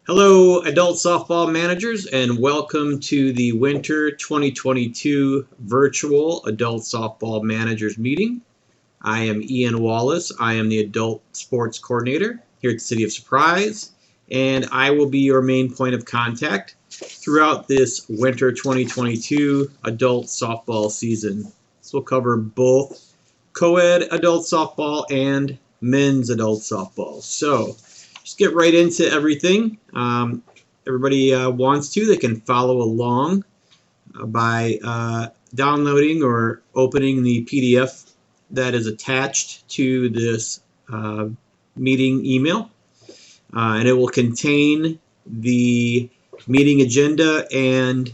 Hello, adult softball managers, and welcome to the Winter 2022 Virtual Adult Softball Managers Meeting. I am Ian Wallace. I am the Adult Sports Coordinator here at the City of Surprise, and I will be your main point of contact throughout this Winter 2022 Adult Softball season. This will cover both co-ed adult softball and men's adult softball. So, just get right into everything. Everybody wants to, they can follow along by downloading or opening the PDF that is attached to this meeting email. And it will contain the meeting agenda and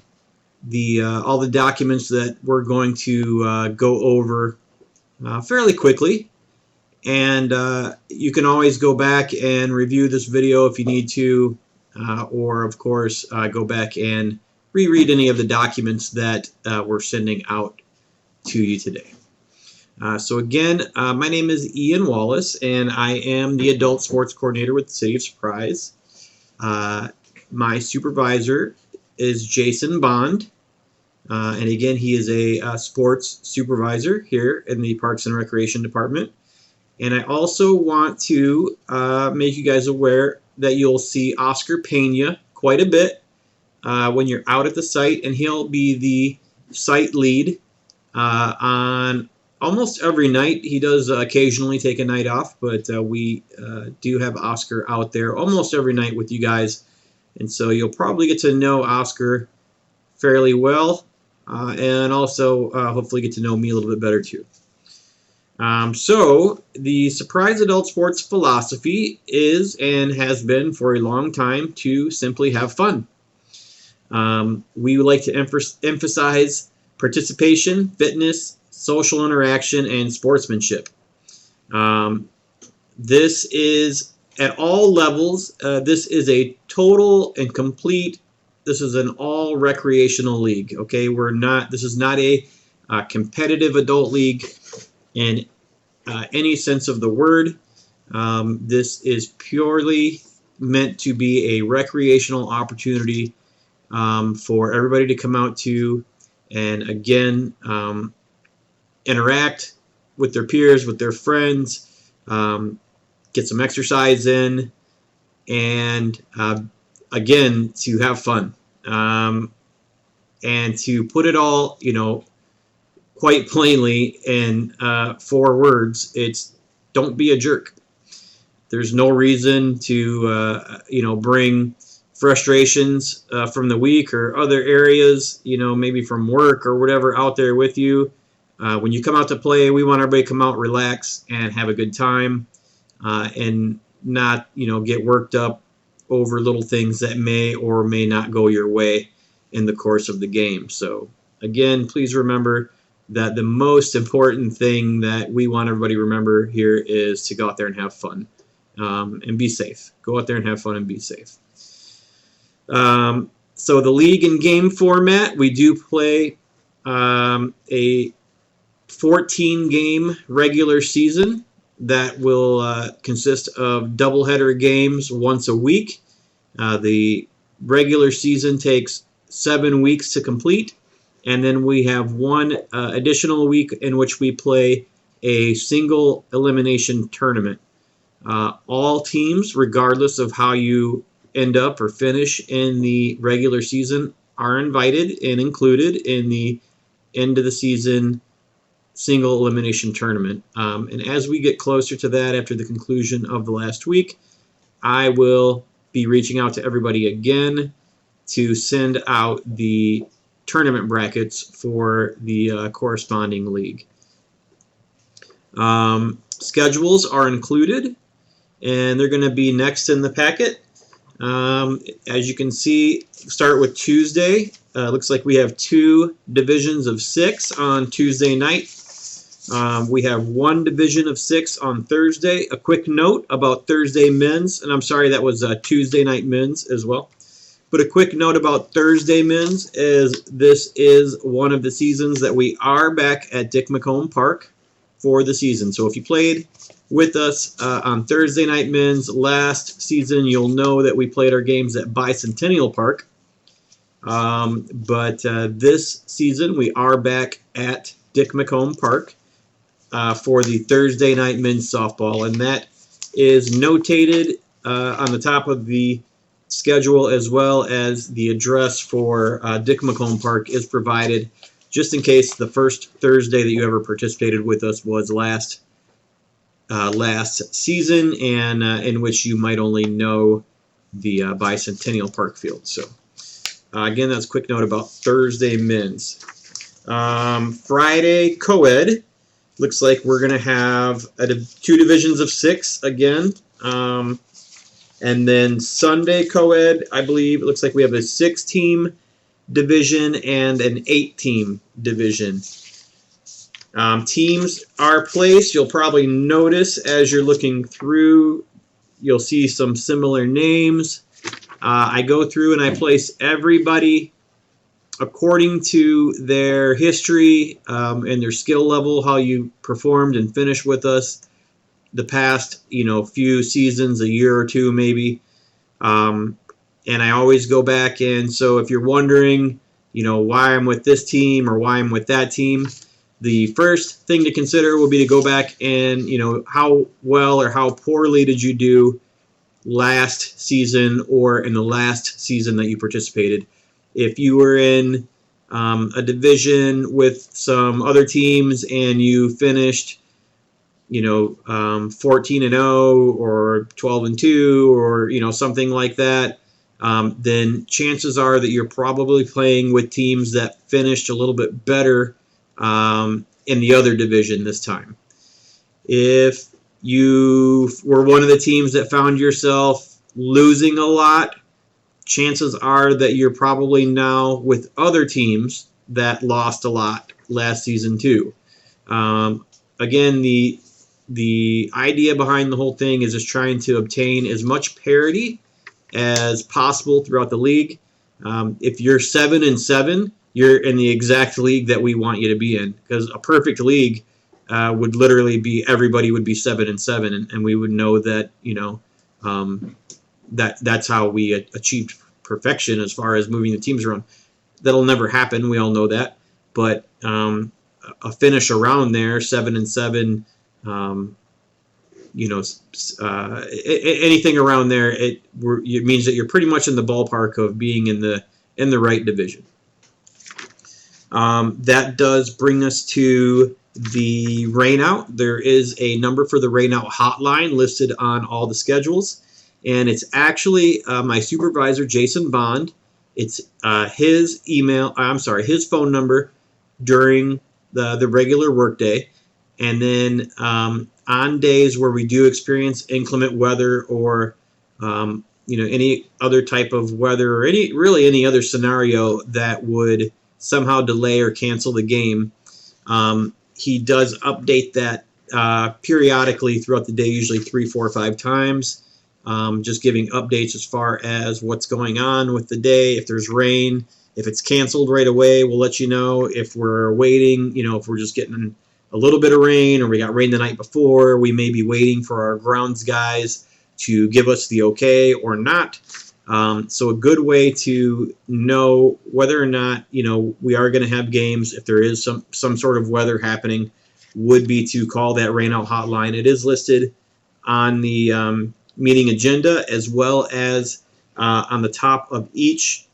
all the documents that we're going to go over fairly quickly. And you can always go back and review this video if you need to, or of course go back and reread any of the documents that we're sending out to you today. So again, my name is Ian Wallace, and I am the Adult Sports Coordinator with the City of Surprise. My supervisor is Jason Bond, and again, he is a sports supervisor here in the Parks and Recreation Department. And I also want to make you guys aware that you'll see Oscar Pena quite a bit when you're out at the site, and he'll be the site lead on almost every night. He does occasionally take a night off, but we do have Oscar out there almost every night with you guys, and so you'll probably get to know Oscar fairly well, and also hopefully get to know me a little bit better too. So the Surprise Adult Sports philosophy is and has been for a long time to simply have fun. We like to emphasize participation, fitness, social interaction, and sportsmanship. This is at all levels. This is a total and complete. This is an all recreational league. Okay, this is not a competitive adult league in any sense of the word. This is purely meant to be a recreational opportunity for everybody to come out to and again interact with their peers, with their friends, get some exercise in, and again to have fun, and to put it all, quite plainly in 4 words, it's don't be a jerk. There's no reason to bring frustrations from the week or other areas, maybe from work or whatever, out there with you. When you come out to play, we want everybody to come out, relax, and have a good time, and not get worked up over little things that may or may not go your way in the course of the game. So again, please remember that the most important thing that we want everybody to remember here is to go out there and have fun, and be safe. Go out there and have fun and be safe. So the league and game format, we do play a 14-game regular season that will consist of doubleheader games once a week. The regular season takes 7 weeks to complete. And then we have one additional week in which we play a single elimination tournament. All teams, regardless of how you end up or finish in the regular season, are invited and included in the end of the season single elimination tournament. And as we get closer to that, after the conclusion of the last week, I will be reaching out to everybody again to send out the tournament brackets for the corresponding league. Schedules are included, and they're going to be next in the packet. As you can see, start with Tuesday. Looks like we have 2 divisions of 6 on Tuesday night. We have 1 division of 6 on Thursday. A quick note about Thursday men's, and I'm sorry, that was Tuesday night men's as well. But a quick note about Thursday men's is this is one of the seasons that we are back at Dick McComb Park for the season. So if you played with us on Thursday night men's. Last season, you'll know that we played our games at Bicentennial Park. But this season, we are back at Dick McComb Park for the Thursday night men's softball, and that is notated on the top of the schedule, as well as the address for Dick McComb Park is provided, just in case the first Thursday that you ever participated with us was last season, and in which you might only know the Bicentennial Park field. So again, that's a quick note about Thursday men's. Friday co-ed, looks like we're going to have 2 divisions of 6 again. And then Sunday co-ed, I believe, it looks like we have a 6-team division and an 8-team division. Teams are placed. You'll probably notice as you're looking through, you'll see some similar names. I go through and I place everybody according to their history and their skill level, how you performed and finished with us the past, few seasons, a year or two maybe. And I always go back, and so if you're wondering, why I'm with this team or why I'm with that team, the first thing to consider will be to go back and, how well or how poorly did you do last season or in the last season that you participated. If you were in a division with some other teams and you finished 14-0 or 12-2 or something like that, then chances are that you're probably playing with teams that finished a little bit better in the other division this time. If you were one of the teams that found yourself losing a lot, chances are that you're probably now with other teams that lost a lot last season too. Again, the idea behind the whole thing is just trying to obtain as much parity as possible throughout the league. If you're 7-7, you're in the exact league that we want you to be in, because a perfect league would literally be everybody would be 7-7, and we would know that that's how we achieved perfection as far as moving the teams around. That'll never happen. We all know that, but a finish around there, 7-7. Anything around there, it means that you're pretty much in the ballpark of being in the right division. That does bring us to the Rain Out. There is a number for the Rain Out Hotline listed on all the schedules, and it's actually my supervisor, Jason Bond. It's his phone number during the regular workday. And then on days where we do experience inclement weather or any other type of weather or any other scenario that would somehow delay or cancel the game, he does update that periodically throughout the day, usually 3, 4, 5 times, just giving updates as far as what's going on with the day. If there's rain, if it's canceled right away, we'll let you know. If we're waiting, if we're just getting a little bit of rain, or we got rain the night before, we may be waiting for our grounds guys to give us the okay or not. So a good way to know whether or not we are going to have games, if there is some sort of weather happening, would be to call that Rain Out Hotline. It is listed on the meeting agenda, as well as on the top of each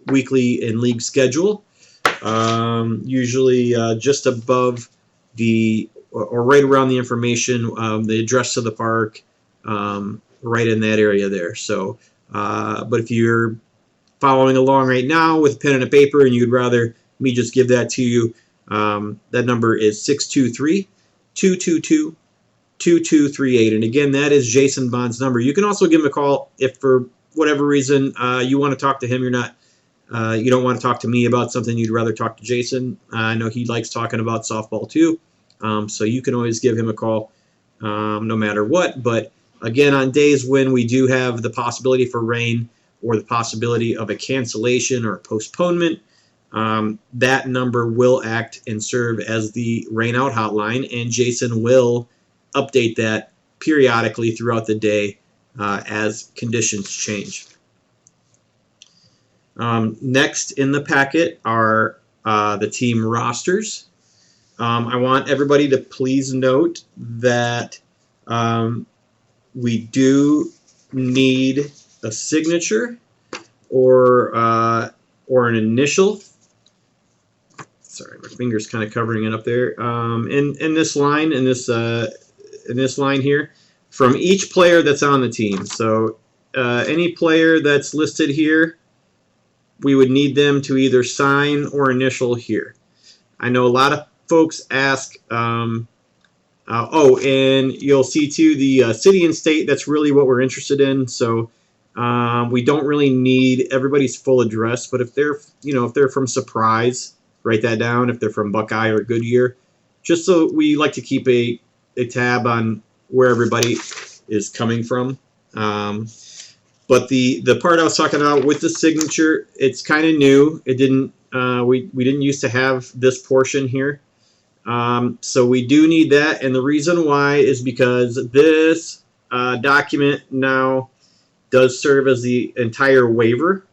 weekly and league schedule. Usually just above or right around the information, the address to the park, right in that area there. So, but if you're following along right now with pen and a paper and you'd rather me just give that to you, that number is 623-222-2238. And again, that is Jason Bond's number. You can also give him a call if for whatever reason you want to talk to him. You don't want to talk to me about something. You'd rather talk to Jason. I know he likes talking about softball too. So you can always give him a call no matter what. But again, on days when we do have the possibility for rain or the possibility of a cancellation or a postponement, that number will act and serve as the Rain Out Hotline, and Jason will update that periodically throughout the day as conditions change. Next in the packet are the team rosters. I want everybody to please note that we do need a signature or an initial. Sorry, my finger's kind of covering it up there. In this line, in this line here, from each player that's on the team. So any player that's listed here, we would need them to either sign or initial here. I know a lot of folks ask. Oh, and you'll see too the city and state. That's really what we're interested in. So we don't really need everybody's full address, but if they're from Surprise, write that down. If they're from Buckeye or Goodyear, just so we like to keep a tab on where everybody is coming from. But the part I was talking about with the signature, it's kind of new. It didn't we didn't used to have this portion here. So we do need that, and the reason why is because this document now does serve as the entire waiver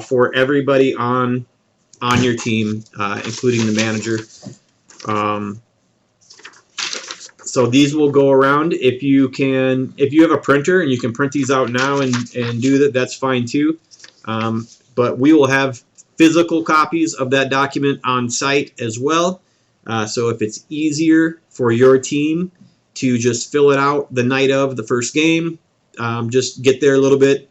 for everybody on your team, including the manager. So these will go around. If you have a printer and you can print these out now and do that, that's fine too. But we will have physical copies of that document on site as well. So if it's easier for your team to just fill it out the night of the first game, just get there a little bit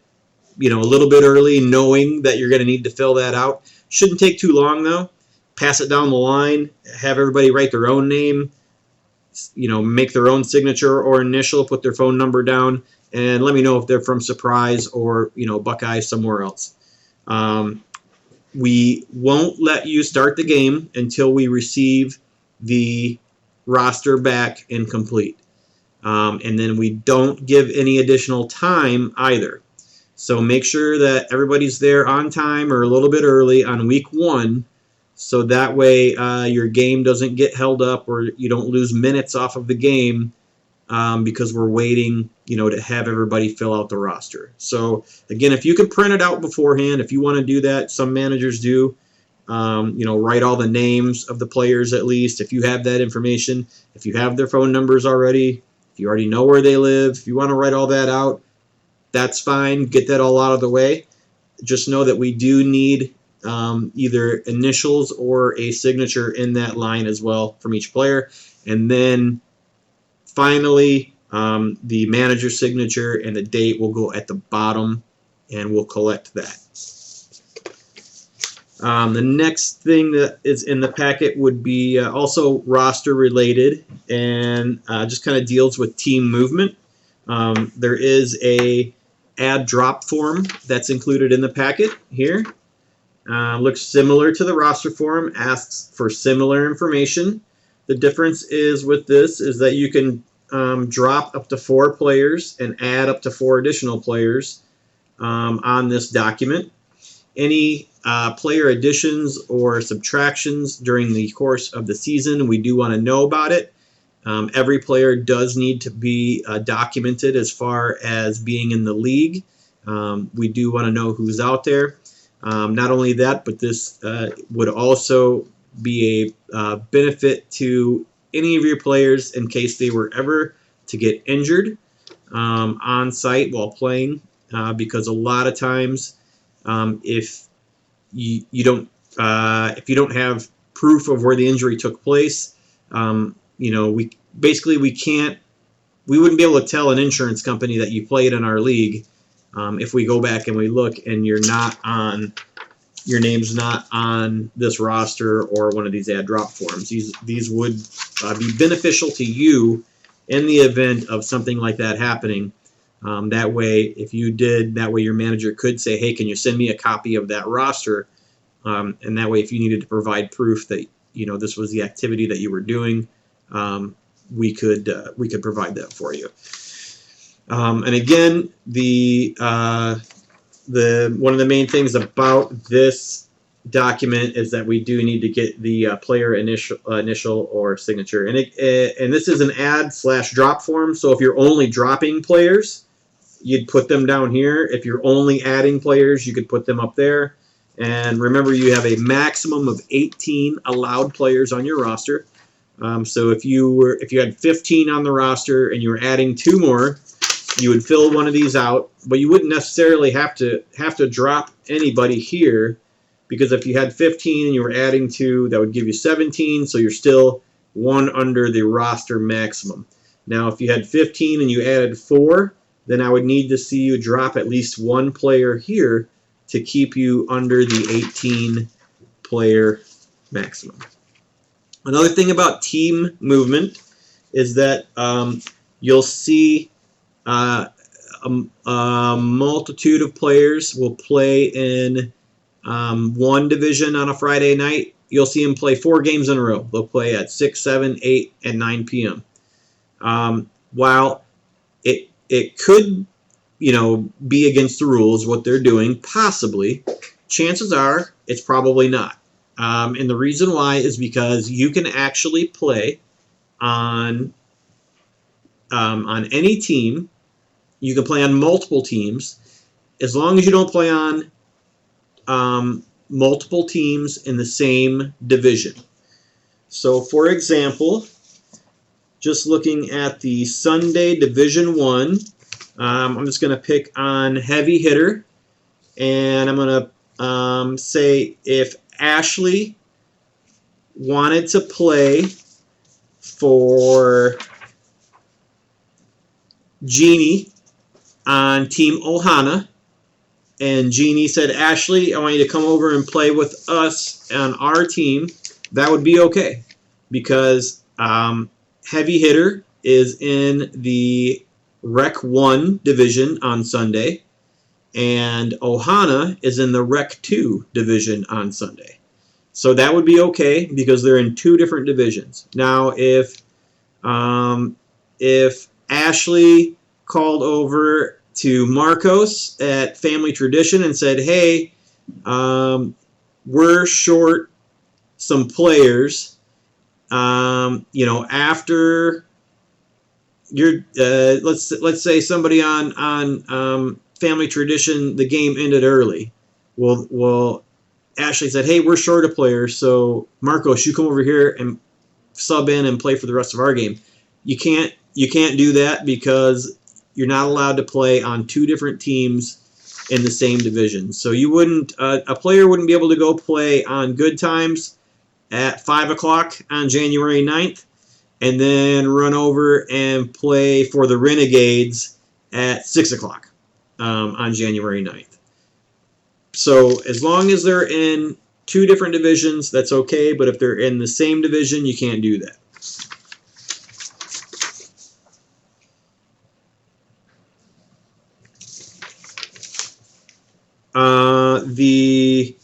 early, knowing that you're going to need to fill that out. Shouldn't take too long though. Pass it down the line, have everybody write their own name, make their own signature or initial, put their phone number down, and let me know if they're from Surprise or Buckeye somewhere else. We won't let you start the game until we receive the roster back and complete. And then we don't give any additional time either. So make sure that everybody's there on time or a little bit early on week 1, so that way your game doesn't get held up or you don't lose minutes off of the game because we're waiting, to have everybody fill out the roster. So again, if you can print it out beforehand, if you want to do that, some managers do. Write all the names of the players at least, if you have that information. If you have their phone numbers already, if you already know where they live, if you want to write all that out, that's fine. Get that all out of the way. Just know that we do need either initials or a signature in that line as well from each player. And then finally, the manager's signature and the date will go at the bottom, and we'll collect that. The next thing that is in the packet would be also roster related, and just kind of deals with team movement. There is a add drop form that's included in the packet here. Looks similar to the roster form, asks for similar information. The difference is with this is that you can drop up to 4 players and add up to 4 additional players on this document. Any player additions or subtractions during the course of the season, we do want to know about it. Every player does need to be documented as far as being in the league. We do want to know who's out there. Not only that, but this would also be a benefit to any of your players in case they were ever to get injured on site while playing, because a lot of times if you don't have proof of where the injury took place, we wouldn't be able to tell an insurance company that you played in our league if we go back and we look and your name's not on this roster or one of these add drop forms. These would be beneficial to you in the event of something like that happening. That way, if you did, that way your manager could say, hey, can you send me a copy of that roster? And that way, if you needed to provide proof that this was the activity that you were doing, we could provide that for you. And again, the one of the main things about this document is that we do need to get the player initial or signature, and this is an add/drop form. So if you're only dropping players, you'd put them down here. If you're only adding players, you could put them up there. And remember, you have a maximum of 18 allowed players on your roster. So if you had 15 on the roster and you were adding 2 more, you would fill one of these out, but you wouldn't necessarily have to drop anybody here, because if you had 15 and you were adding 2, that would give you 17, so you're still 1 under the roster maximum. Now, if you had 15 and you added 4, then I would need to see you drop at least 1 player here to keep you under the 18 player maximum. Another thing about team movement is that you'll see a multitude of players will play in one division on a Friday night. You'll see them play 4 games in a row. They'll play at 6, 7, 8, and 9 p.m. While it could, be against the rules what they're doing, possibly, chances are it's probably not. And the reason why is because you can actually play on any team. You can play on multiple teams, as long as you don't play on multiple teams in the same division. So, for example, just looking at the Sunday Division 1, I'm just going to pick on heavy hitter, and I'm going to say if Ashley wanted to play for Jeannie on Team Ohana, and Jeannie said, Ashley, I want you to come over and play with us on our team, that would be okay, because heavy hitter is in the Rec 1 division on Sunday, and Ohana is in the Rec 2 division on Sunday. So that would be okay, because they're in 2 different divisions. Now, if Ashley called over to Marcos at Family Tradition and said, hey, we're short some players, after you're, let's say somebody on Family Tradition, the game ended early. Well, Ashley said, hey, we're short of players, so Marcos, you come over here and sub in and play for the rest of our game. You can't do that, because you're not allowed to play on 2 different teams in the same division. So you wouldn't, a player wouldn't be able to go play on Good Times at 5 o'clock on January 9th, and then run over and play for the Renegades at 6 o'clock on January 9th. So as long as they're in 2 different divisions, that's okay, but if they're in the same division, you can't do that. The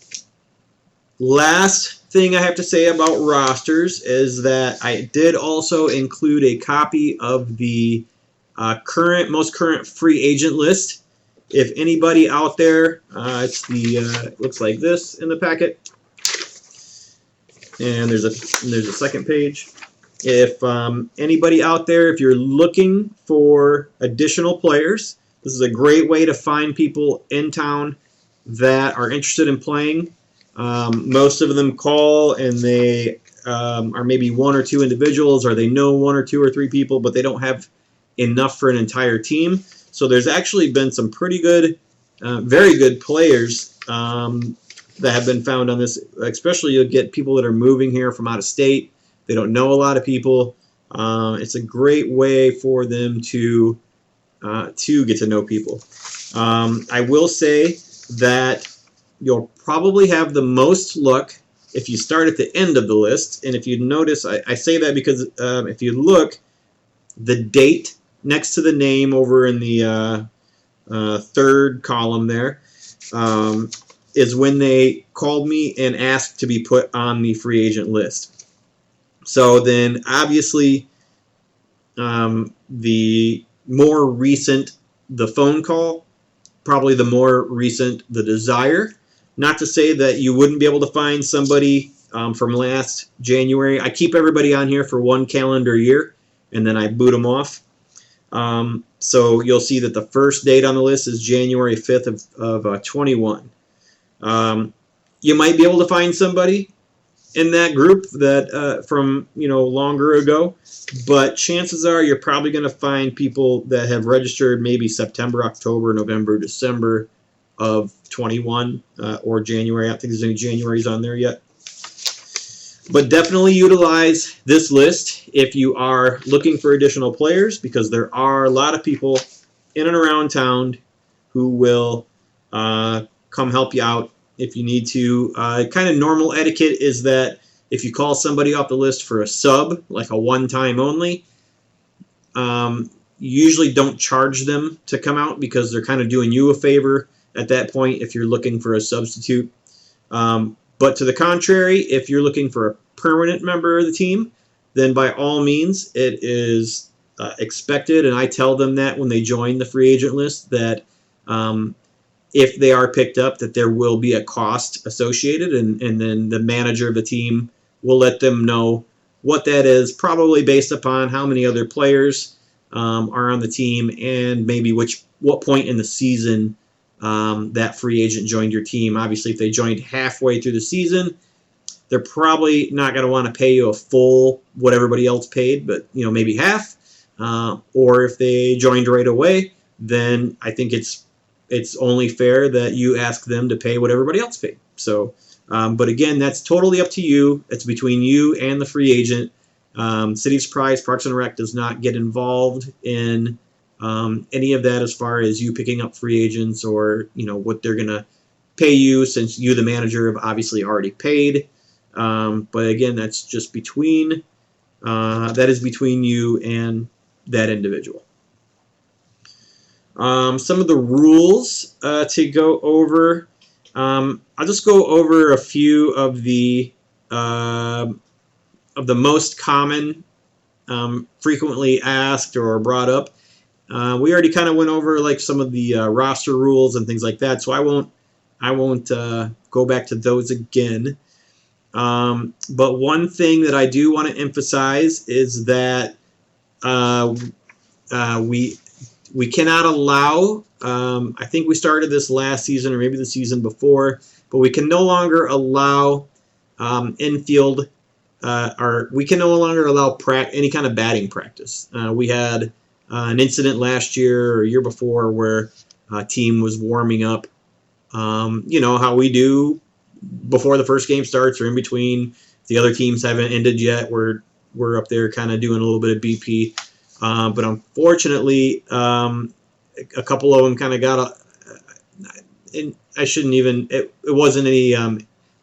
last thing I have to say about rosters is that I did also include a copy of the most current free agent list. If anybody out there, it looks like this in the packet, and there's a second page. If anybody out there, if you're looking for additional players, this is a great way to find people in town that are interested in playing. Most of them call, and they are maybe 1 or 2 individuals, or they know 1 or 2 or 3 people, but they don't have enough for an entire team. So there's actually been some pretty good, very good players that have been found on this. Especially, you'll get people that are moving here from out of state. They don't know a lot of people. It's a great way for them to get to know people. I will say that you'll probably have the most luck if you start at the end of the list. And if you notice, I say that because if you look, the date next to the name over in the third column there is when they called me and asked to be put on the free agent list. So then obviously the more recent the phone call, probably the more recent the desire. Not to say that you wouldn't be able to find somebody from last January. I keep everybody on here for 1 calendar year, and then I boot them off. So you'll see that the first date on the list is January 5th of 21. You might be able to find somebody in that group that from longer ago, but chances are you're probably going to find people that have registered maybe September, October, November, December of 21 or January. I don't think there's any Januaries on there yet. But definitely utilize this list if you are looking for additional players, because there are a lot of people in and around town who will come help you out if you need to. Kind of normal etiquette is that if you call somebody off the list for a sub, like a one-time only, you usually don't charge them to come out, because they're kind of doing you a favor at that point if you're looking for a substitute. But to the contrary, if you're looking for a permanent member of the team, then by all means, it is expected, and I tell them that when they join the free agent list, that if they are picked up, that there will be a cost associated, and then the manager of the team will let them know what that is, probably based upon how many other players are on the team, and maybe what point in the season that free agent joined your team. Obviously, if they joined halfway through the season, they're probably not going to want to pay you a full what everybody else paid, but maybe half. Or if they joined right away, then I think it's only fair that you ask them to pay what everybody else paid. So, but again, that's totally up to you. It's between you and the free agent. City of Surprise, Parks and Rec does not get involved in any of that as far as you picking up free agents or what they're gonna pay you, since you, the manager, have obviously already paid. But again, that's just between you and that individual. Some of the rules to go over. I'll just go over a few of the most common, frequently asked or brought up. We already kind of went over like some of the roster rules and things like that, so I won't go back to those again. But one thing that I do want to emphasize is that we cannot allow, I think we started this last season or maybe the season before, but we can no longer allow infield, or we can no longer allow any kind of batting practice. We had an incident last year or year before where a team was warming up, how we do before the first game starts or in between. The other teams haven't ended yet. We're up there kind of doing a little bit of BP. But unfortunately, a couple of them kind of got and I shouldn't even, it wasn't any,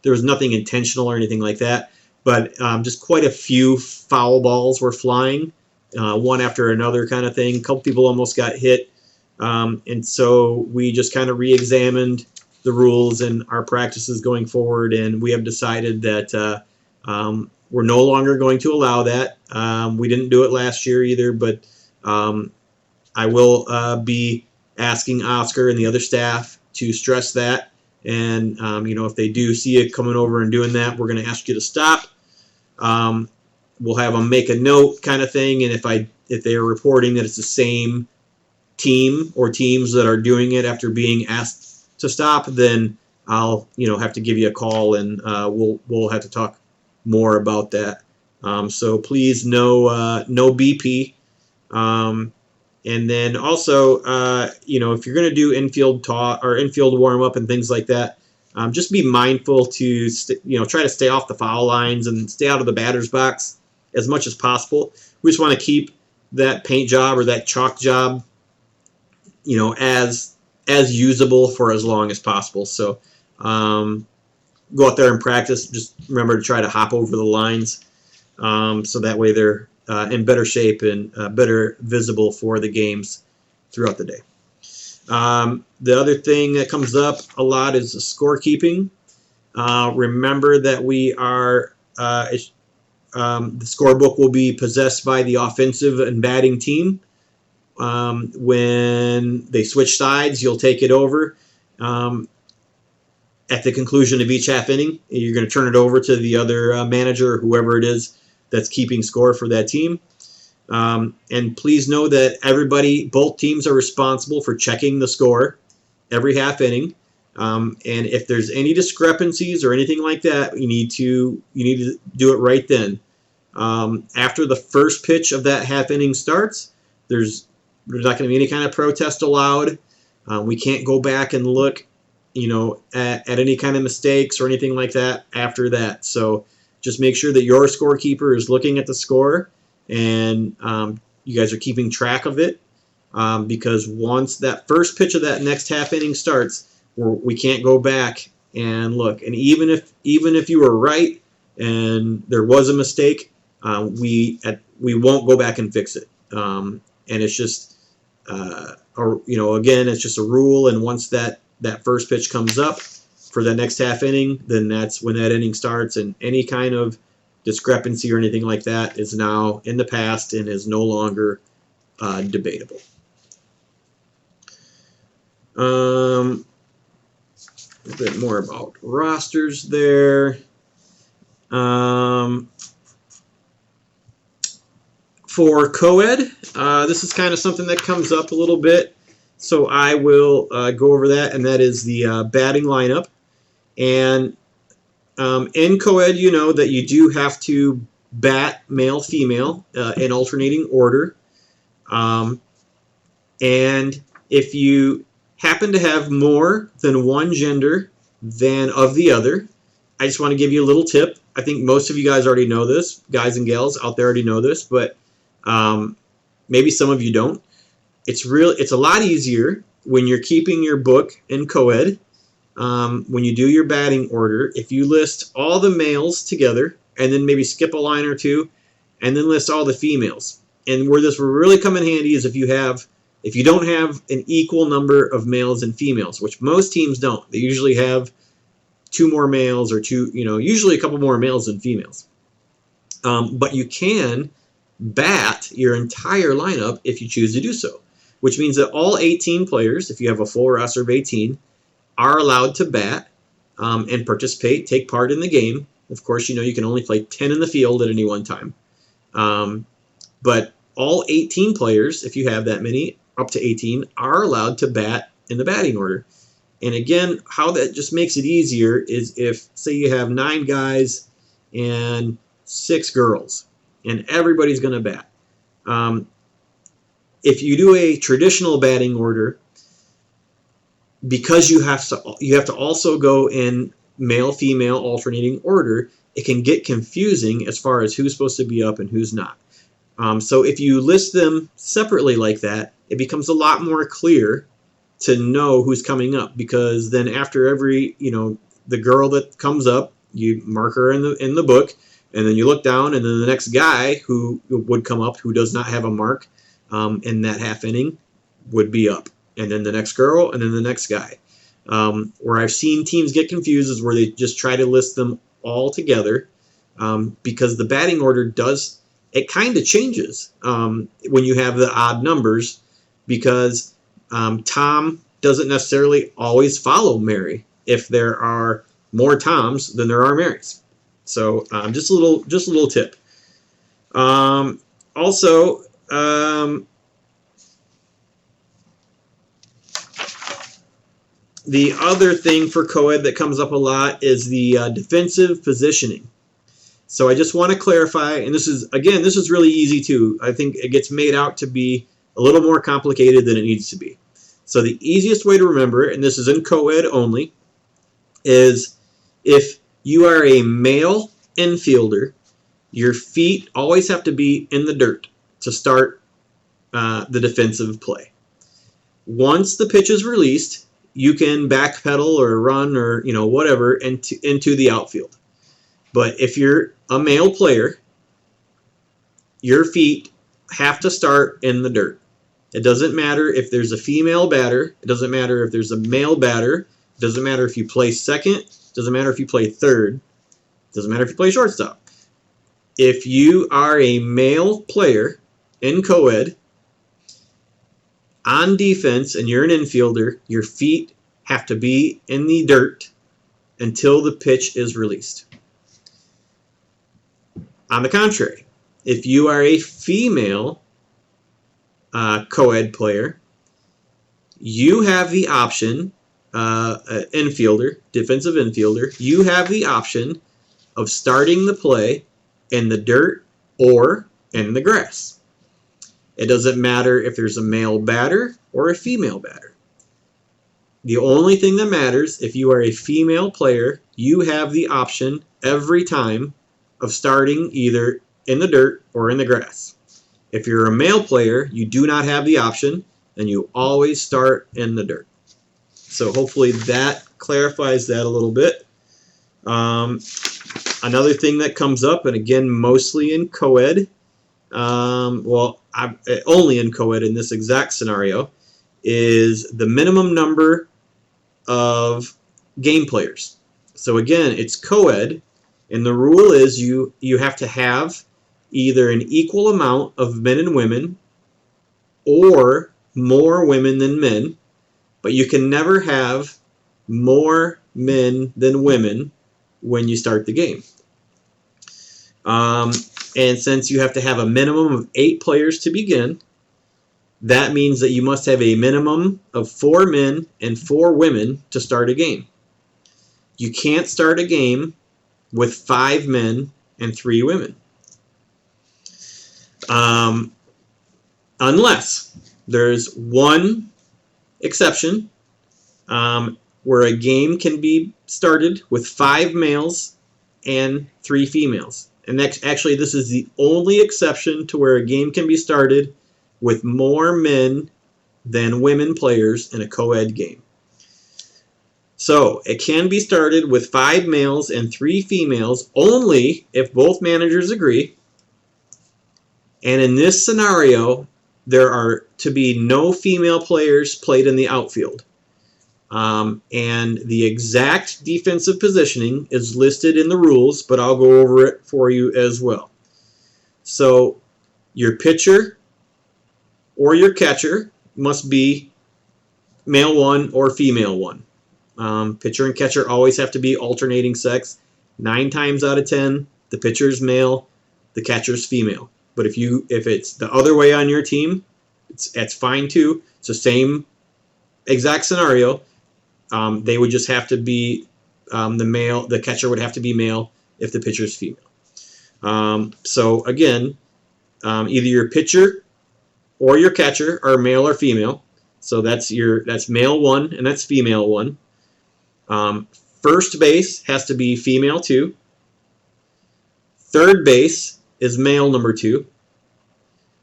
there was nothing intentional or anything like that, but just quite a few foul balls were flying, one after another kind of thing. A couple people almost got hit. And so we just kind of re-examined the rules and our practices going forward, and we have decided that we're no longer going to allow that. We didn't do it last year either, but I will be asking Oscar and the other staff to stress that. And, if they do see it coming over and doing that, we're going to ask you to stop. We'll have them make a note kind of thing, and if they are reporting that it's the same team or teams that are doing it after being asked to stop, then I'll have to give you a call, and we'll have to talk more about that. So please no BP. And then also if you're going to do infield talk or infield warm up and things like that, just be mindful to try to stay off the foul lines and stay out of the batter's box as much as possible. We just want to keep that paint job or that chalk job as usable for as long as possible. So go out there and practice. Just remember to try to hop over the lines, so that way they're in better shape and better visible for the games throughout the day. The other thing that comes up a lot is the scorekeeping. Remember that we are the scorebook will be possessed by the offensive and batting team. When they switch sides, you'll take it over. at the conclusion of each half inning, you're going to turn it over to the other manager or whoever it is that's keeping score for that team. And please know that both teams are responsible for checking the score every half inning. And if there's any discrepancies or anything like that, you need to do it right then. After the first pitch of that half inning starts, there's not going to be any kind of protest allowed. We can't go back and look, at any kind of mistakes or anything like that after that. So just make sure that your scorekeeper is looking at the score and you guys are keeping track of it, because once that first pitch of that next half inning starts, we can't go back and look. And even if you were right and there was a mistake, we won't go back and fix it. And it's just, again, it's just a rule. And once that first pitch comes up for the next half inning, then that's when that inning starts, and any kind of discrepancy or anything like that is now in the past and is no longer debatable. A bit more about rosters there. For co-ed, this is kind of something that comes up a little bit, so I will go over that, and that is the batting lineup. And in co-ed, you know that you do have to bat male-female in alternating order. And if you happen to have more than one gender than of the other, I just want to give you a little tip. I think most of you guys already know this. Guys and gals out there already know this, but maybe some of you don't. It's a lot easier when you're keeping your book in co-ed. When you do your batting order, if you list all the males together and then maybe skip a line or two and then list all the females. And where this will really come in handy is if you don't have an equal number of males and females, which most teams don't. They usually have two more males or usually a couple more males than females. But you can bat your entire lineup if you choose to do so, which means that all 18 players, if you have a full roster of 18, are allowed to bat and participate, take part in the game. Of course, you can only play 10 in the field at any one time. But all 18 players, if you have that many, up to 18, are allowed to bat in the batting order. And again, how that just makes it easier is if, say, you have 9 guys and 6 girls, and everybody's going to bat. If you do a traditional batting order, because you have to also go in male-female alternating order, it can get confusing as far as who's supposed to be up and who's not. So if you list them separately like that, it becomes a lot more clear to know who's coming up, because then after every, the girl that comes up, you mark her in the book, and then you look down, and then the next guy who would come up who does not have a mark in that half inning would be up. And then the next girl, and then the next guy. Where I've seen teams get confused is where they just try to list them all together, because the batting order it kind of changes when you have the odd numbers, because Tom doesn't necessarily always follow Mary if there are more Toms than there are Marys. So just a little tip. Also, the other thing for co-ed that comes up a lot is the defensive positioning. So I just want to clarify, and this is really easy too. I think it gets made out to be a little more complicated than it needs to be. So the easiest way to remember it, and this is in co-ed only, is if you are a male infielder, your feet always have to be in the dirt to start the defensive play. Once the pitch is released, you can backpedal or run or whatever into the outfield. But if you're a male player, your feet have to start in the dirt. It doesn't matter if there's a female batter. It doesn't matter if there's a male batter. It doesn't matter if you play second. It doesn't matter if you play third. It doesn't matter if you play shortstop. If you are a male player in co-ed on defense and you're an infielder, your feet have to be in the dirt until the pitch is released. On the contrary, if you are a female co-ed player, you have the option, infielder, defensive infielder, you have the option of starting the play in the dirt or in the grass. It doesn't matter if there's a male batter or a female batter. The only thing that matters, if you are a female player, you have the option every time of starting either in the dirt or in the grass. If you're a male player, you do not have the option, and you always start in the dirt. So hopefully that clarifies that a little bit. Another thing that comes up, and again, mostly in co-ed, only in co-ed in this exact scenario, is the minimum number of game players. So again, it's co-ed, and the rule is you have to have either an equal amount of men and women or more women than men, but you can never have more men than women when you start the game. And since you have to have a minimum of 8 players to begin, that means that you must have a minimum of 4 men and 4 women to start a game. You can't start a game with 5 men and 3 women. Unless there's one exception where a game can be started with 5 males and 3 females. And actually, this is the only exception to where a game can be started with more men than women players in a co-ed game. So it can be started with 5 males and 3 females only if both managers agree. And in this scenario, there are to be no female players played in the outfield. And the exact defensive positioning is listed in the rules, but I'll go over it for you as well. So your pitcher or your catcher must be male 1 or female 1. Pitcher and catcher always have to be alternating sex. 9 times out of 10, the pitcher's male, the catcher's female. But if it's the other way on your team, it's fine too. It's the same exact scenario. They would just have to be the catcher would have to be male if the pitcher's female. So again, either your pitcher or your catcher are male or female. So that's male 1 and that's female 1. First base has to be female 2. Third base is male number 2.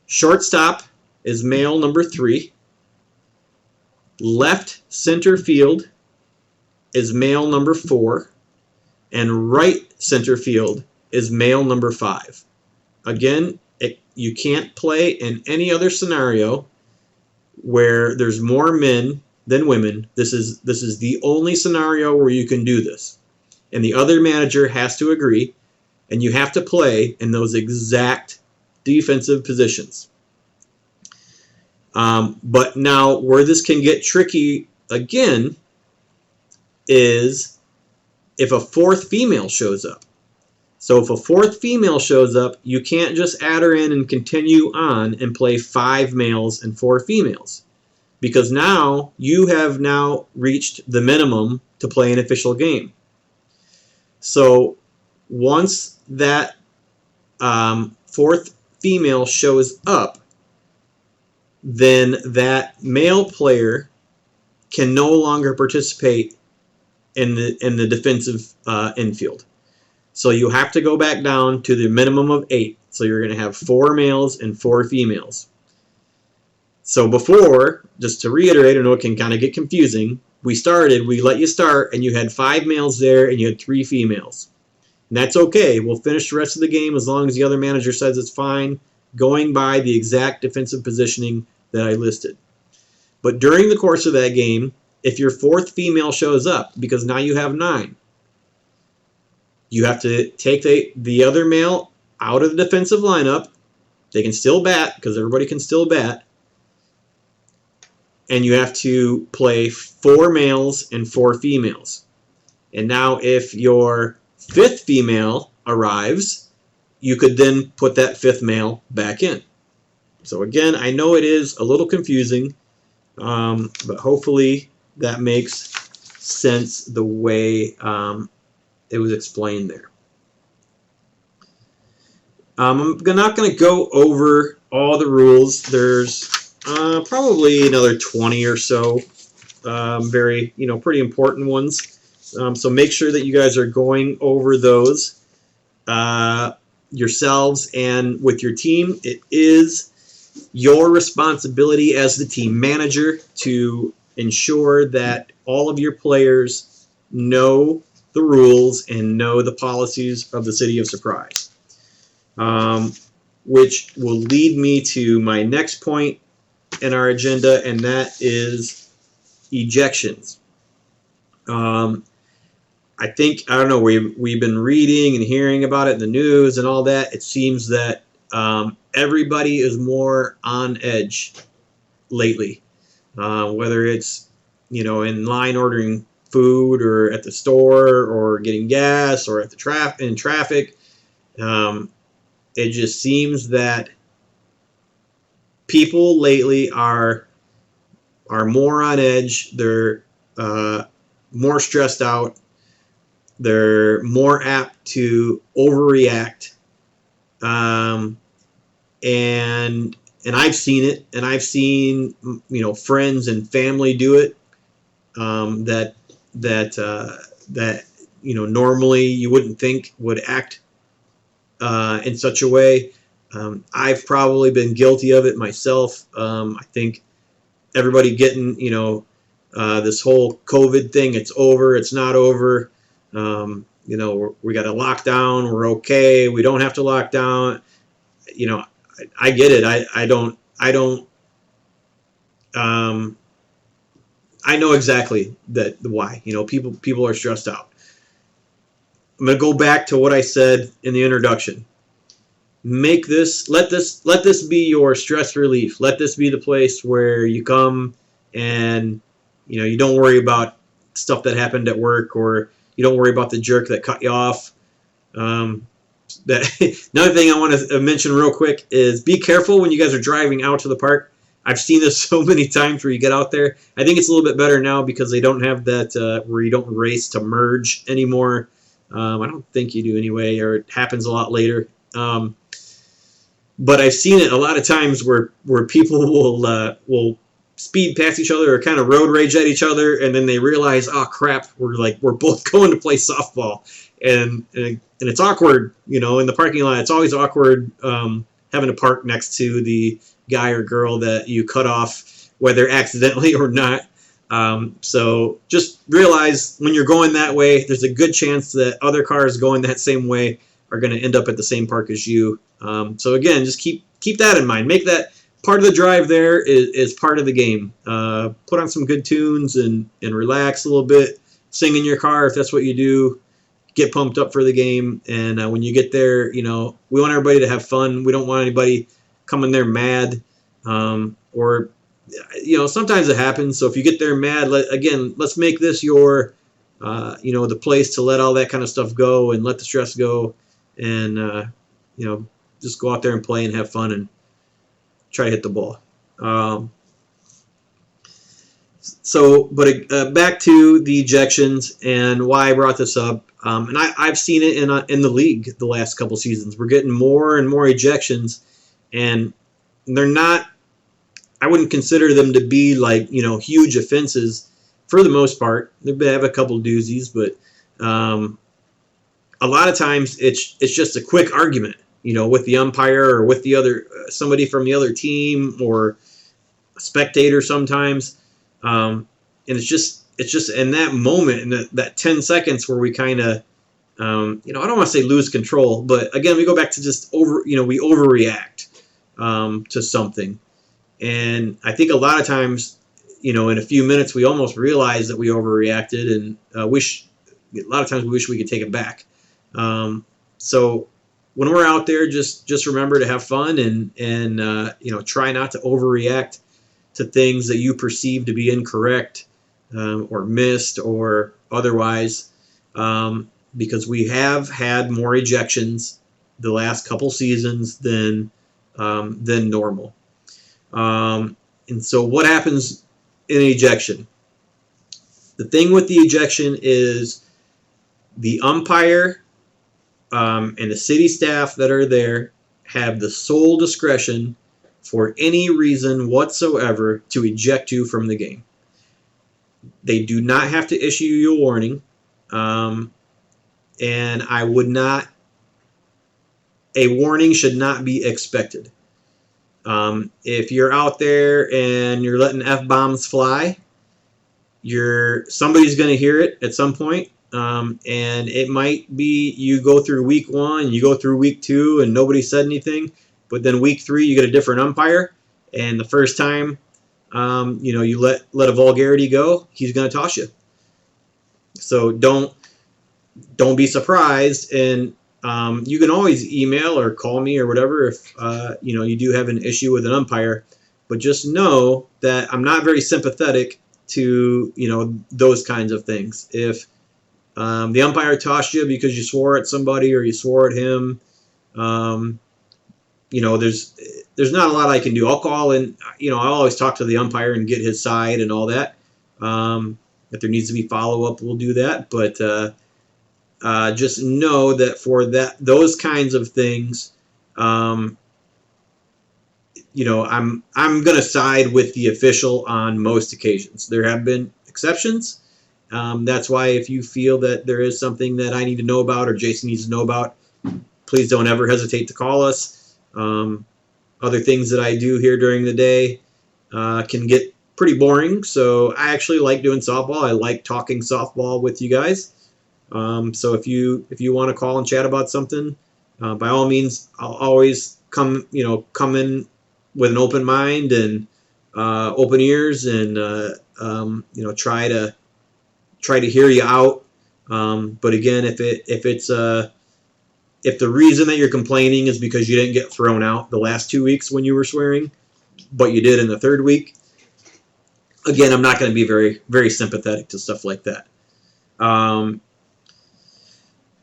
Shortstop is male number 3. Left center field is male number 4. And right center field is male number 5. Again, you can't play in any other scenario where there's more men than women. This is the only scenario where you can do this. And the other manager has to agree, and you have to play in those exact defensive positions. But now where this can get tricky again is if a 4th female shows up. So if a 4th female shows up, you can't just add her in and continue on and play 5 males and 4 females. Because now you have now reached the minimum to play an official game. So once that 4th female shows up, then that male player can no longer participate in the defensive infield. So you have to go back down to the minimum of 8. So you're going to have 4 males and 4 females. So before, just to reiterate, I know it can kind of get confusing, we let you start, and you had 5 males there, and you had 3 females. And that's okay. We'll finish the rest of the game as long as the other manager says it's fine, going by the exact defensive positioning that I listed. But during the course of that game, if your 4th female shows up, because now you have 9, you have to take the other male out of the defensive lineup. They can still bat, because everybody can still bat. And you have to play 4 males and 4 females. And now if your fifth female arrives, you could then put that fifth male back in. So again, I know it is a little confusing, but hopefully that makes sense the way it was explained there. I'm not going to go over all the rules. There's probably another 20 or so very, pretty important ones. So make sure that you guys are going over those yourselves and with your team. It is your responsibility as the team manager to ensure that all of your players know the rules and know the policies of the City of Surprise. Which will lead me to my next point in our agenda, and that is ejections. I think, I don't know, we've been reading and hearing about it in the news and all that. It seems that everybody is more on edge lately, whether it's, in line ordering food or at the store or getting gas or at the in traffic. It just seems that people lately are more on edge. They're more stressed out. They're more apt to overreact. And I've seen it, and I've seen friends and family do it. That normally you wouldn't think would act in such a way. I've probably been guilty of it myself. I think everybody getting, this whole COVID thing, it's over, it's not over. We got a lockdown, we're okay, we don't have to lock down. I get it. I know exactly why. People are stressed out. I'm going to go back to what I said in the introduction. Let this be your stress relief. Let this be the place where you come and you don't worry about stuff that happened at work, or you don't worry about the jerk that cut you off. Another thing I want to mention real quick is be careful when you guys are driving out to the park. I've seen this so many times where you get out there. I think it's a little bit better now because they don't have that where you don't race to merge anymore. I don't think you do anyway, or it happens a lot later. But I've seen it a lot of times where people will speed past each other or kind of road rage at each other, and then they realize, oh crap, we're both going to play softball, and it's awkward, in the parking lot. It's always awkward having to park next to the guy or girl that you cut off, whether accidentally or not. So just realize when you're going that way, there's a good chance that other cars going that same way are going to end up at the same park as you. So again, just keep that in mind. Make that part of the drive there is part of the game. Put on some good tunes and relax a little bit. Sing in your car if that's what you do. Get pumped up for the game. And when you get there, we want everybody to have fun. We don't want anybody coming there mad. Or sometimes it happens. So if you get there mad, let's make this your, the place to let all that kind of stuff go and let the stress go, and just go out there and play and have fun and try to hit the ball. Back to the ejections and why I brought this up. And I've seen it in the league the last couple seasons. We're getting more and more ejections, and they're not. I wouldn't consider them to be like huge offenses for the most part. They have a couple doozies, but a lot of times it's just a quick argument, with the umpire or with the other somebody from the other team or a spectator sometimes, and it's just in that moment, in that 10 seconds where we kind of I don't want to say lose control, but again we go back to just we overreact to something. And I think a lot of times, in a few minutes, we almost realize that we overreacted, and a lot of times we wish we could take it back. So when we're out there, just remember to have fun and try not to overreact to things that you perceive to be incorrect or missed or otherwise. because we have had more ejections the last couple seasons than normal. And so what happens in an ejection? The thing with the ejection is the umpire and the city staff that are there have the sole discretion for any reason whatsoever to eject you from the game. They do not have to issue you a warning, and a warning should not be expected. If you're out there and you're letting F-bombs fly, somebody's going to hear it at some point. And it might be you go through week 1, you go through week 2, and nobody said anything. But then week 3, you get a different umpire, and the first time, you let a vulgarity go, he's going to toss you. So don't be surprised, and you can always email or call me or whatever if you do have an issue with an umpire. But just know that I'm not very sympathetic to those kinds of things. If the umpire tossed you because you swore at somebody or you swore at him, there's not a lot I can do. I'll call and I'll always talk to the umpire and get his side and all that. If there needs to be follow-up, we'll do that. But just know that for those kinds of things, I'm going to side with the official on most occasions. There have been exceptions. That's why if you feel that there is something that I need to know about or Jason needs to know about, please don't ever hesitate to call us. Other things that I do here during the day can get pretty boring, so I actually like doing softball. I like talking softball with you guys. So if you want to call and chat about something, by all means, I'll always come in with an open mind and open ears and try to hear you out. But again, if the reason that you're complaining is because you didn't get thrown out the last 2 weeks when you were swearing, but you did in the third week, again, I'm not going to be very, very sympathetic to stuff like that.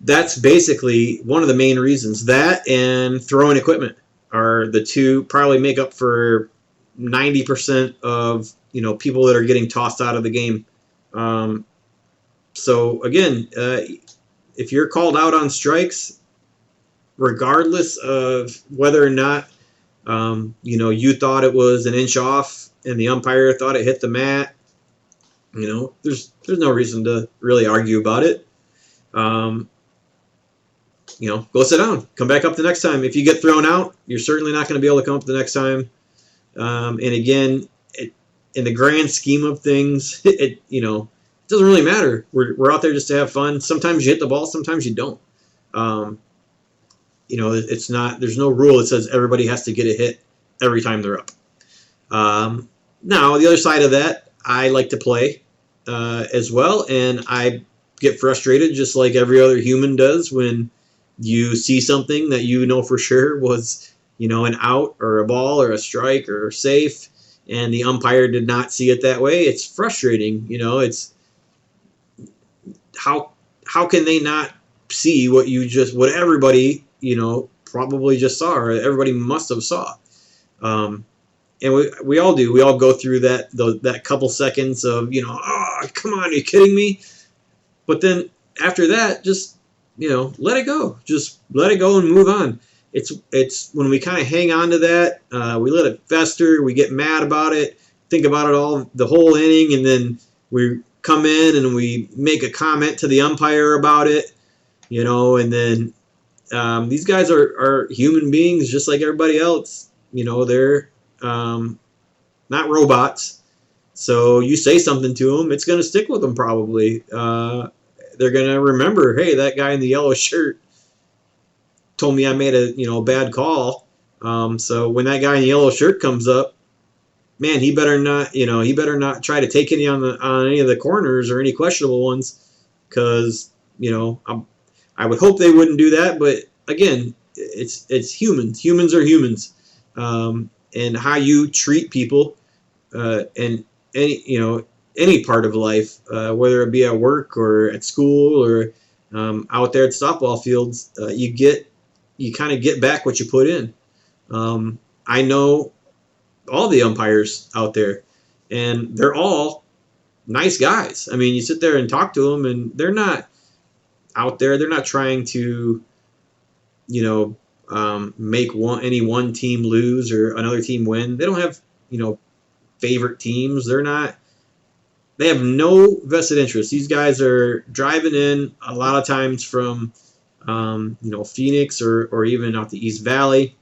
That's basically one of the main reasons. That and throwing equipment are the two probably make up for 90% of people that are getting tossed out of the game. So again, if you're called out on strikes, regardless of whether or not you thought it was an inch off and the umpire thought it hit the mat, there's no reason to really argue about it. Go sit down, come back up the next time. If you get thrown out, you're certainly not going to be able to come up the next time. And again, in the grand scheme of things, it doesn't really matter. We're out there just to have fun. Sometimes you hit the ball, sometimes you don't. It's not. There's no rule that says everybody has to get a hit every time they're up. Now, the other side of that, I like to play as well, and I get frustrated just like every other human does when you see something that for sure was an out or a ball or a strike or safe, and the umpire did not see it that way. It's frustrating. It's how can they not see what everybody probably just saw, or everybody must have saw. And we all do. We all go through that couple seconds of oh, come on, are you kidding me? But then after that, just let it go. Just let it go and move on. It's when we kind of hang on to that, we let it fester, we get mad about it, think about it all the whole inning, and then we come in and we make a comment to the umpire about it, and then these guys are human beings just like everybody else. They're not robots. So you say something to them, it's going to stick with them probably. They're going to remember, hey, that guy in the yellow shirt told me I made a bad call. So when that guy in the yellow shirt comes up, man, he better not try to take any on any of the corners or any questionable ones, because I would hope they wouldn't do that. But again, it's humans. Humans are humans, and how you treat people, and any any part of life, whether it be at work or at school or out there at softball fields, you kind of get back what you put in. I know all the umpires out there, and they're all nice guys. I mean, you sit there and talk to them, and they're not out there. They're not trying to, make any one team lose or another team win. They don't have, favorite teams. They have no vested interest. These guys are driving in a lot of times from, Phoenix or even out the East Valley.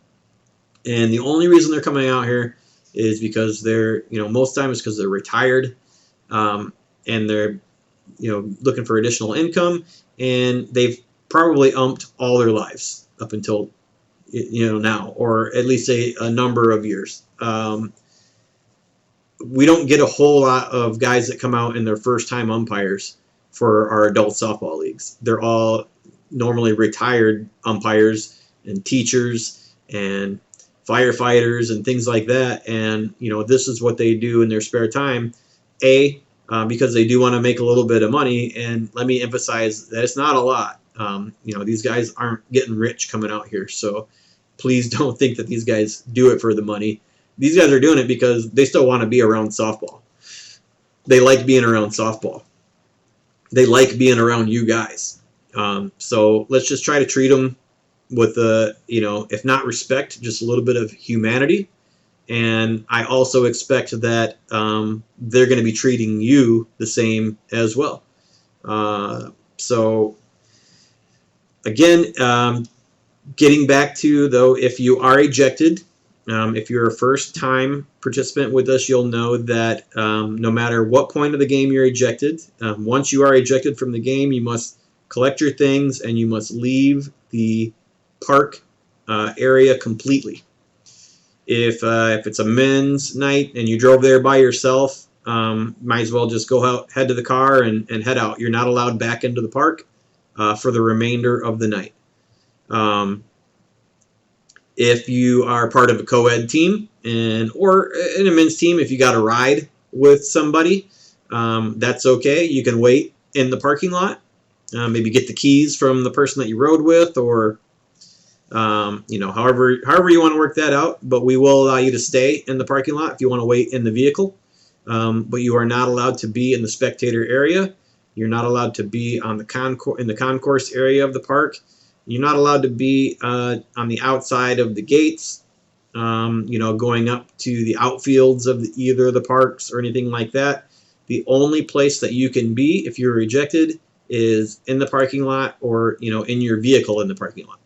And the only reason they're coming out here is because they're, most times because they're retired, and they're, looking for additional income, and they've probably umped all their lives up until, now, or at least a number of years. We don't get a whole lot of guys that come out in their first time umpires for our adult softball leagues. They're all normally retired umpires and teachers and firefighters and things like that. And, this is what they do in their spare time, because they do want to make a little bit of money. And let me emphasize that it's not a lot. These guys aren't getting rich coming out here. So please don't think that these guys do it for the money. These guys are doing it because they still want to be around softball. They like being around softball. They like being around you guys. So let's just try to treat them with if not respect, just a little bit of humanity. And I also expect that they're going to be treating you the same as well. So again, getting back to, though, if you are ejected, if you're a first-time participant with us, you'll know that no matter what point of the game you're ejected, once you are ejected from the game, you must collect your things and you must leave the park area completely. If it's a men's night and you drove there by yourself, might as well just head to the car and head out. You're not allowed back into the park for the remainder of the night. If you are part of a co-ed team or in a men's team, if you got a ride with somebody, that's okay. You can wait in the parking lot, maybe get the keys from the person that you rode with, or however you want to work that out. But we will allow you to stay in the parking lot if you want to wait in the vehicle. But you are not allowed to be in the spectator area. You're not allowed to be on in the concourse area of the park. You're not allowed to be on the outside of the gates, going up to the outfields of either of the parks or anything like that. The only place that you can be if you're rejected is in the parking lot or, in your vehicle in the parking lot.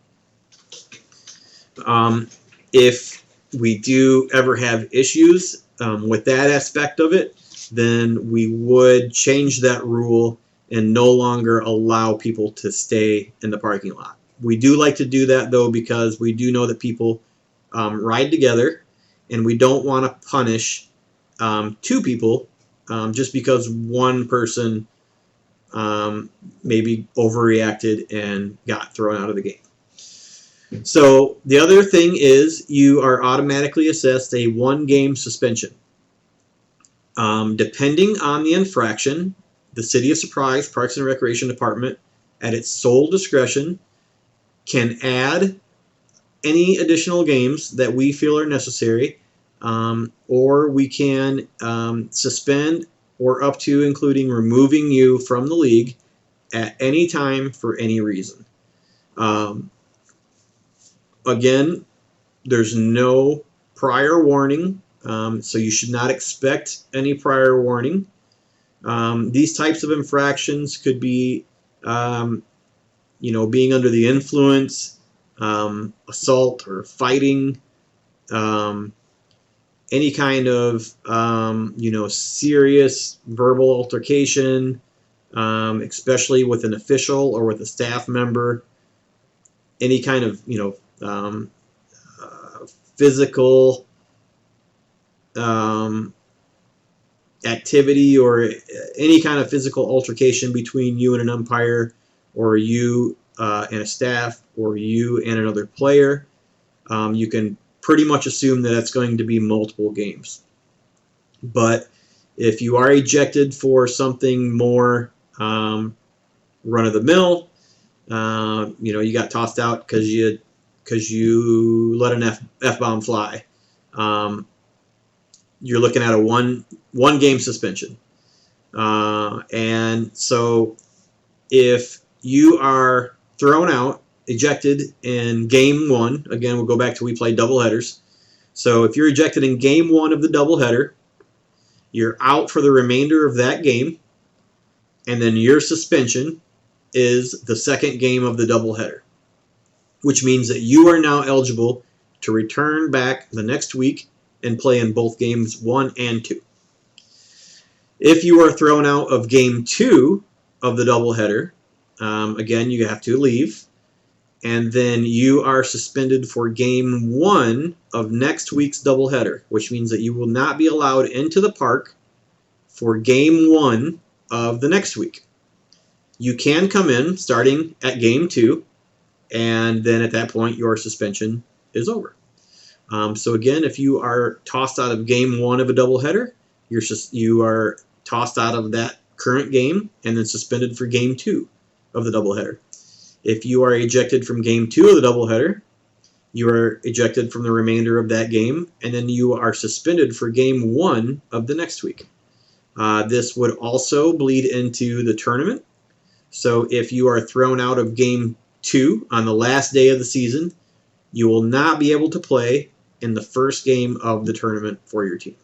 If we do ever have issues with that aspect of it, then we would change that rule and no longer allow people to stay in the parking lot. We do like to do that, though, because we do know that people ride together, and we don't want to punish two people just because one person maybe overreacted and got thrown out of the game. So the other thing is you are automatically assessed a 1-game suspension. Depending on the infraction, the City of Surprise Parks and Recreation Department, at its sole discretion, can add any additional games that we feel are necessary, or we can suspend or up to including removing you from the league at any time for any reason. Again, there's no prior warning, so you should not expect any prior warning. These types of infractions could be being under the influence, assault or fighting, any kind of, serious verbal altercation, especially with an official or with a staff member, any kind of, physical activity or any kind of physical altercation between you and an umpire, or you and a staff, or you and another player, you can pretty much assume that it's going to be multiple games. But If you are ejected for something more run-of-the-mill, you got tossed out because you let an F-bomb fly, you're looking at a one game suspension. And so if you are thrown out, ejected in game one, again, we'll go back to we play doubleheaders. So if you're ejected in game one of the doubleheader, you're out for the remainder of that game, and then your suspension is the second game of the doubleheader, which means that you are now eligible to return back the next week and play in both games 1 and 2. If you are thrown out of game 2 of the doubleheader, again, you have to leave, and then you are suspended for game 1 of next week's doubleheader, which means that you will not be allowed into the park for game 1 of the next week. You can come in starting at game 2, and then at that point your suspension is over. So again, if you are tossed out of game 1 of a doubleheader, you are tossed out of that current game and then suspended for game 2 of the doubleheader. If you are ejected from game 2 of the doubleheader, you are ejected from the remainder of that game, and then you are suspended for game 1 of the next week. This would also bleed into the tournament. So if you are thrown out of game 2 on the last day of the season, you will not be able to play in the first game of the tournament for your team.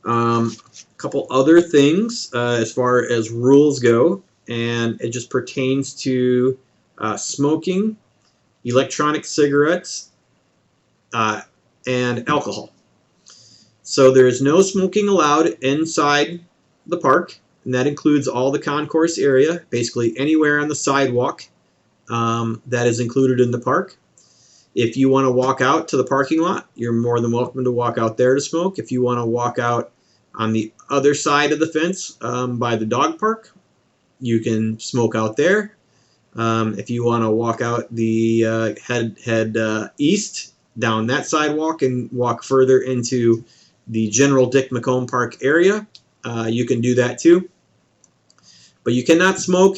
A couple other things as far as rules go, and it just pertains to smoking, electronic cigarettes, and alcohol. So there is no smoking allowed inside the park, and that includes all the concourse area, basically anywhere on the sidewalk that is included in the park. If you want to walk out to the parking lot, you're more than welcome to walk out there to smoke. If you want to walk out on the other side of the fence by the dog park, you can smoke out there. If you want to walk out the head east down that sidewalk and walk further into the general Dick McComb Park area, you can do that too. But you cannot smoke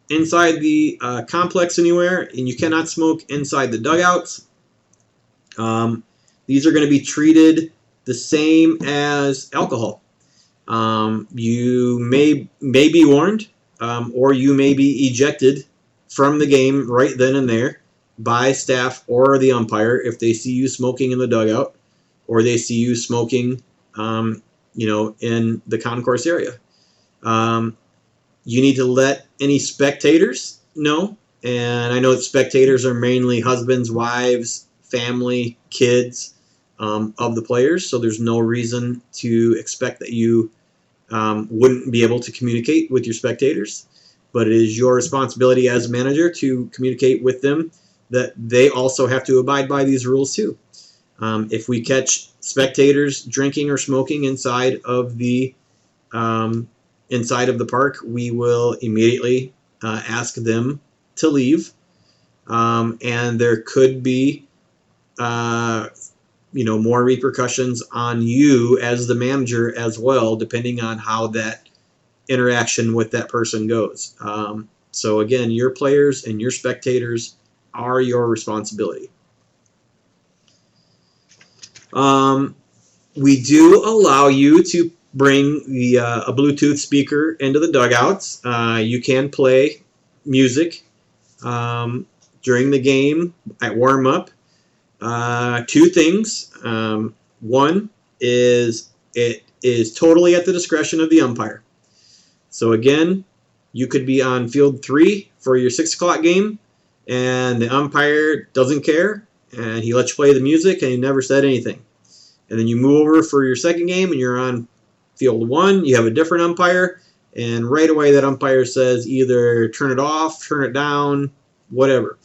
inside the complex anywhere, and you cannot smoke inside the dugouts. These are going to be treated the same as alcohol. You may be warned, or you may be ejected from the game right then and there by staff or the umpire if they see you smoking in the dugout, or they see you smoking, in the concourse area. You need to let any spectators know, and I know that spectators are mainly husbands, wives, family, kids of the players, so there's no reason to expect that you wouldn't be able to communicate with your spectators, but it is your responsibility as a manager to communicate with them that they also have to abide by these rules too. If we catch spectators drinking or smoking inside of the park, we will immediately ask them to leave, and there could be more repercussions on you as the manager as well, depending on how that interaction with that person goes. So again, your players and your spectators are your responsibility. We do allow you to bring a Bluetooth speaker into the dugouts. You can play music during the game at warm-up. Two things. One is it is totally at the discretion of the umpire. So again, you could be on field 3 for your 6 o'clock game, and the umpire doesn't care, and he lets you play the music, and he never said anything. And then you move over for your second game, and you're on field 1. You have a different umpire, and right away that umpire says either turn it off, turn it down, whatever.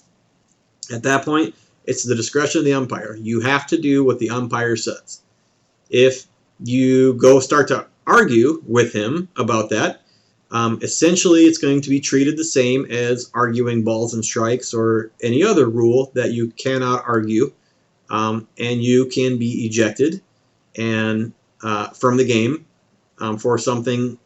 At that point, it's the discretion of the umpire. You have to do what the umpire says. If you start to argue with him about that, essentially it's going to be treated the same as arguing balls and strikes or any other rule that you cannot argue, and you can be ejected and from the game for something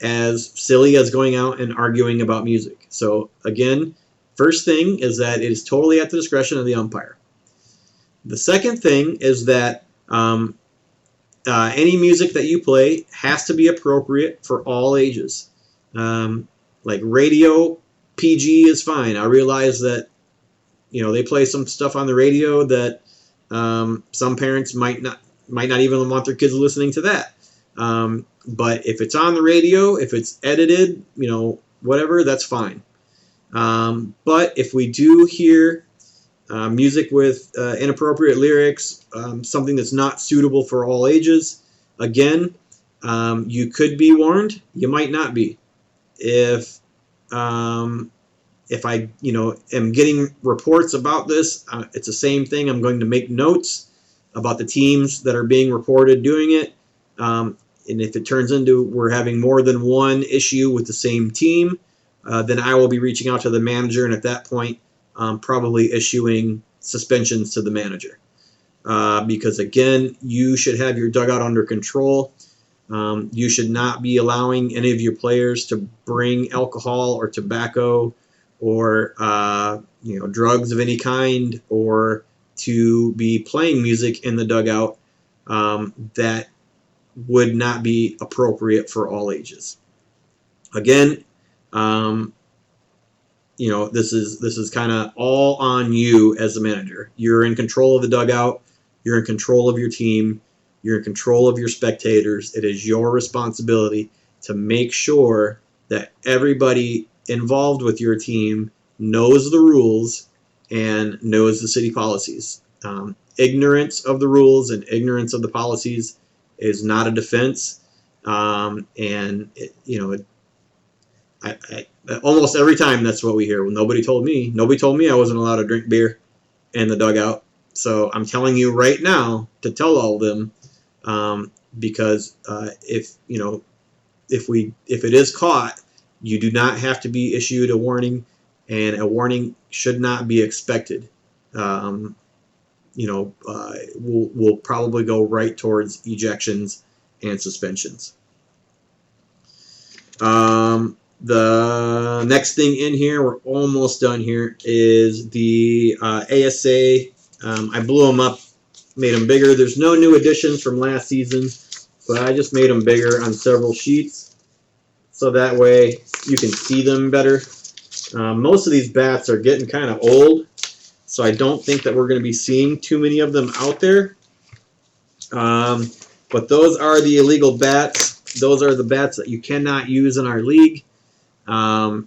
as silly as going out and arguing about music. So again, first thing is that it is totally at the discretion of the umpire. The second thing is that any music that you play has to be appropriate for all ages. Like radio, PG is fine. I realize that they play some stuff on the radio that some parents might not even want their kids listening to that. But if it's on the radio, if it's edited, whatever, that's fine. But if we do hear music with inappropriate lyrics, something that's not suitable for all ages, again, you could be warned. You might not be. If I am getting reports about this, it's the same thing. I'm going to make notes about the teams that are being reported doing it. And if it turns into we're having more than one issue with the same team, then I will be reaching out to the manager, and at that point, probably issuing suspensions to the manager. Because again, you should have your dugout under control. You should not be allowing any of your players to bring alcohol or tobacco or drugs of any kind, or to be playing music in the dugout that would not be appropriate for all ages. Again, this is kind of all on you as a manager. You're in control of the dugout. You're in control of your team. You're in control of your spectators. It is your responsibility to make sure that everybody involved with your team knows the rules and knows the city policies. Ignorance of the rules and ignorance of the policies is not a defense. Almost every time that's what we hear. Well, nobody told me I wasn't allowed to drink beer in the dugout. So I'm telling you right now to tell all of them, because if it is caught, you do not have to be issued a warning, and a warning should not be expected. Will probably go right towards ejections and suspensions. The next thing in here, we're almost done here, is the ASA. I blew them up, made them bigger. There's no new additions from last season, but I just made them bigger on several sheets, so that way you can see them better. Most of these bats are getting kind of old, so I don't think that we're going to be seeing too many of them out there. But those are the illegal bats. Those are the bats that you cannot use in our league. I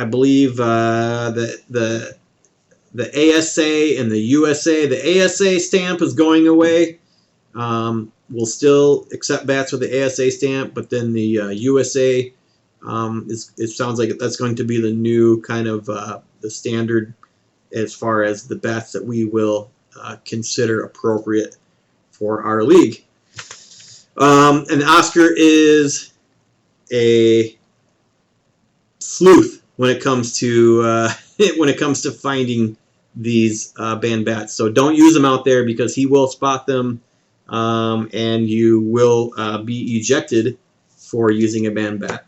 believe that the ASA and the USA, the ASA stamp is going away. We'll still accept bats with the ASA stamp, but then the USA, it sounds like that's going to be the new kind of the standard as far as the bats that we will consider appropriate for our league. And Oscar is a sleuth when it comes to finding these banned bats. So don't use them out there, because he will spot them, and you will be ejected for using a banned bat.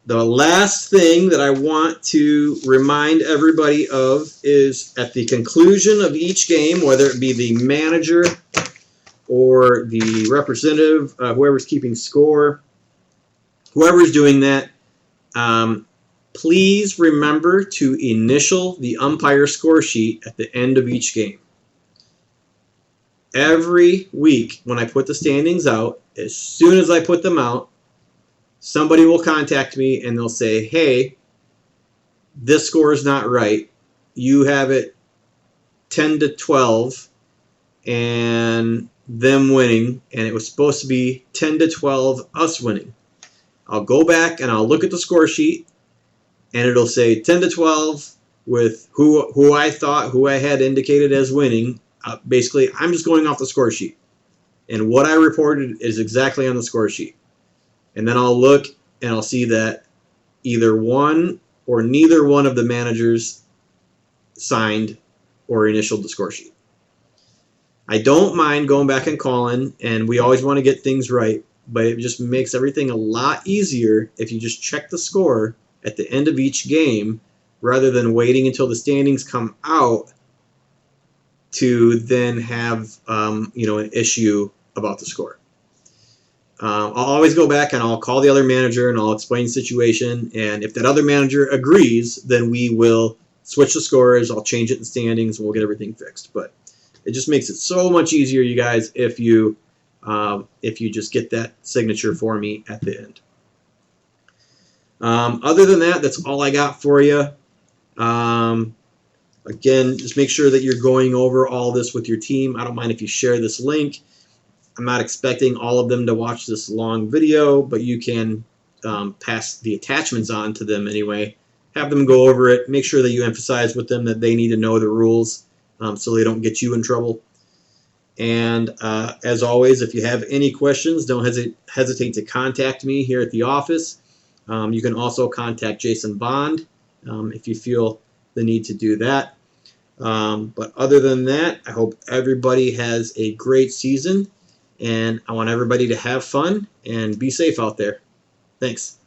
The last thing that I want to remind everybody of is at the conclusion of each game, whether it be the manager or the representative, whoever's keeping score, whoever's doing that, please remember to initial the umpire score sheet at the end of each game. Every week when I put the standings out, as soon as I put them out, somebody will contact me and they'll say, hey, this score is not right. You have it 10-12 and them winning, and it was supposed to be 10-12 us winning. I'll go back and I'll look at the score sheet, and it'll say 10-12 with who I had indicated as winning. Basically, I'm just going off the score sheet, and what I reported is exactly on the score sheet. And then I'll look and I'll see that either one or neither one of the managers signed or initialed the score sheet. I don't mind going back and calling, and we always want to get things right, but it just makes everything a lot easier if you just check the score at the end of each game rather than waiting until the standings come out to then have an issue about the score. I'll always go back and I'll call the other manager and I'll explain the situation, and if that other manager agrees, then we will switch the scores. I'll change it in standings and we'll get everything fixed. But it just makes it so much easier, you guys, if you just get that signature for me at the end. Other than that, that's all I got for you. Again, just make sure that you're going over all this with your team. I don't mind if you share this link. I'm not expecting all of them to watch this long video, but you can pass the attachments on to them anyway. Have them go over it. Make sure that you emphasize with them that they need to know the rules so they don't get you in trouble. And as always, if you have any questions, don't hesitate to contact me here at the office. You can also contact Jason Bond if you feel the need to do that. But other than that, I hope everybody has a great season, and I want everybody to have fun and be safe out there. Thanks.